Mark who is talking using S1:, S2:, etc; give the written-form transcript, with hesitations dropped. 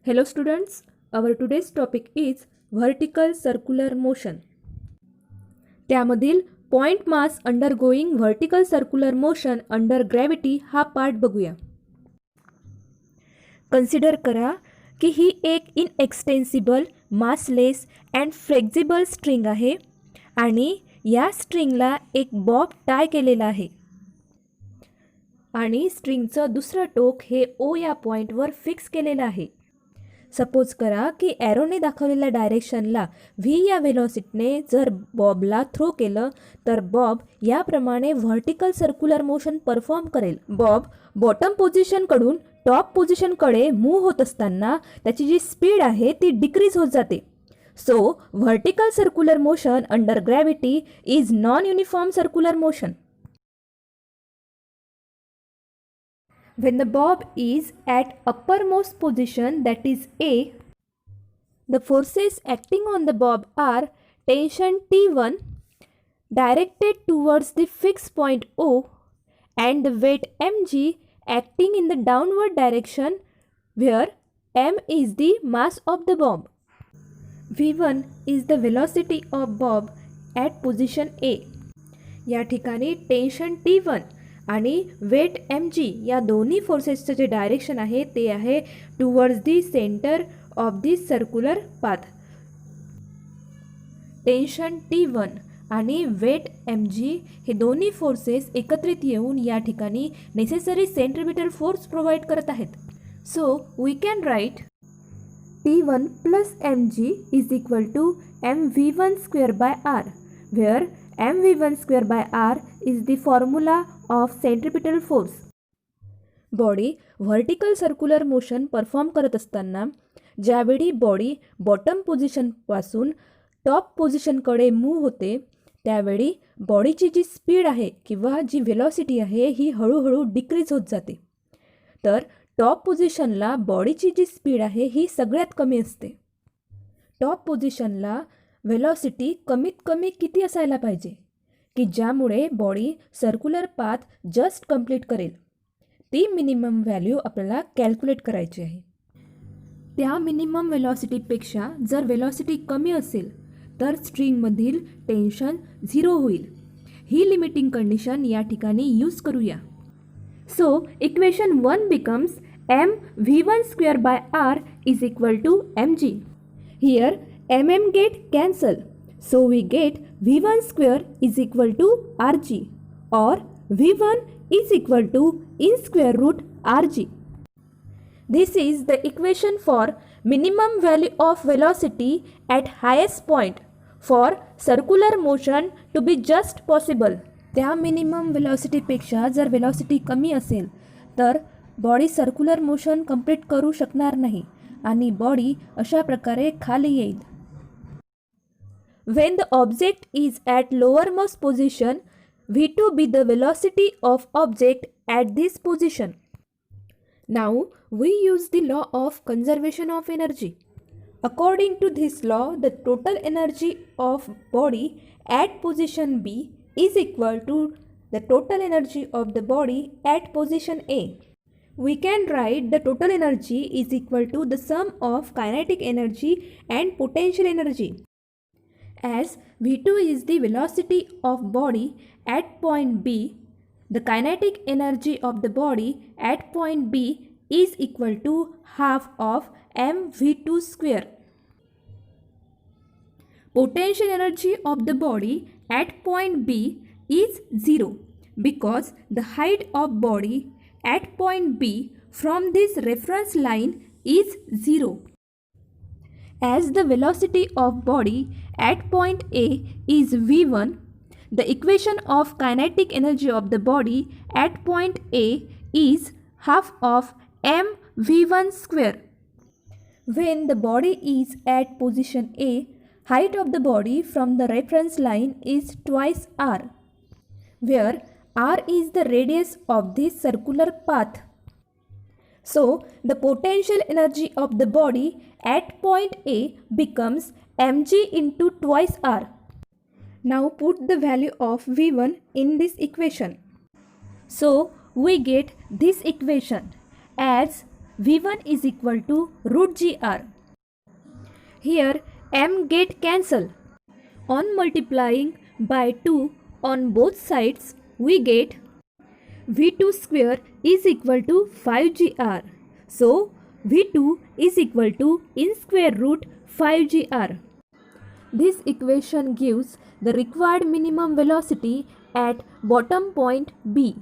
S1: Hello students, our today's topic is vertical circular motion. त्यामधील point mass undergoing vertical circular motion under gravity हा part बघूया. Consider करा की ही एक इनएक्सटेन्सिबल massless and flexible string आहे आणि या स्ट्रिंगला एक बॉब टाय केलेला आहे आणि स्ट्रिंगचं दुसरं टोक हे ओ या पॉईंटवर फिक्स केलेलं आहे. सपोज करा की ॲरोने दाखवलेल्या डायरेक्शनला व्ही या व्हेलॉसिटीने जर बॉबला थ्रो केलं तर बॉब याप्रमाणे व्हर्टिकल सर्क्युलर मोशन परफॉर्म करेल. बॉब बॉटम पोझिशनकडून टॉप पोझिशनकडे मूव्ह होत असताना त्याची जी स्पीड आहे ती डिक्रीज होत जाते. So vertical circular motion under gravity is non uniform circular motion. When the bob is at uppermost position, that is A, the forces acting on the bob are tension T1 directed towards the fixed point O and the weight mg acting in the downward direction where m is the mass of the bob. v1 is the velocity of bob at position A. या ठिकाणी tension T1 आणि weight M G या दोन्ही फोर्सेसचं जे direction आहे ते आहे towards the centre of the circular path. Tension T1 आणि वेट एम जी हे दोन्ही फोर्सेस एकत्रित येऊन या ठिकाणी नेसेसरी सेंट्रिपिटल फोर्स प्रोव्हाइड करत आहेत. So we can write T1 plus M G is equal to mv1 square by R, where mv1 square by r is the formula of centripetal force. Body vertical circular motion perform करत असताना ज्यावेळी body bottom पोझिशनपासून top पोझिशनकडे move होते त्यावेळी बॉडीची जी speed आहे किंवा जी velocity आहे ही हळूहळू डिक्रीज होत जाते. तर टॉप पोझिशनला बॉडीची जी स्पीड आहे ही सगळ्यात कमी असते. टॉप पोझिशनला व्हेलॉसिटी कमीत कमी किती असायला पाहिजे की ज्यामुळे body circular path just complete करेल, ती मिनिमम व्हॅल्यू आपल्याला कॅल्क्युलेट करायची आहे. त्या मिनिमम व्हेलॉसिटीपेक्षा जर व्हेलॉसिटी कमी असेल तर स्ट्रिंगमधील टेन्शन 0 होईल. ही लिमिटिंग कंडिशन या ठिकाणी यूज करूया. So equation 1 becomes mv1 square by r is equal to mg. Here mm get cancel, so we get v1 square is equal to rg or v1 is equal to in square root rg. This is the equation for minimum value of velocity at highest point for circular motion to be just possible. त्या minimum व्हेलॉसिटीपेक्षा जर velocity कमी असेल तर body circular motion complete करू शकणार नाही आणि body अशा प्रकारे खाली येईल. When the object is at lowermost position, v2 be the velocity of object at this position. Now we use the law of conservation of energy. According to this law, the total energy of body at position B is equal to the total energy of the body at position A. We can write the total energy is equal to the sum of kinetic energy and potential energy. As v2 is the velocity of body at point B, the kinetic energy of the body at point B is equal to half of mv2 square. Potential energy of the body at point B is 0 because the height of body at point B from this reference line is 0. As the velocity of body at point A is v1, the equation of kinetic energy of the body at point A is half of mv1 square. When the body is at position A, height of the body from the reference line is twice r, where r is the radius of this circular path. So the potential energy of the body at point A becomes mg into twice r. Now put the value of v1 in this equation. So we get this equation as V1 is equal to root gr. Here m get cancel. On multiplying by 2 on both sides, we get V2 square is equal to 5gr. So V2 is equal to in square root 5gr. This equation gives the required minimum velocity at bottom point B.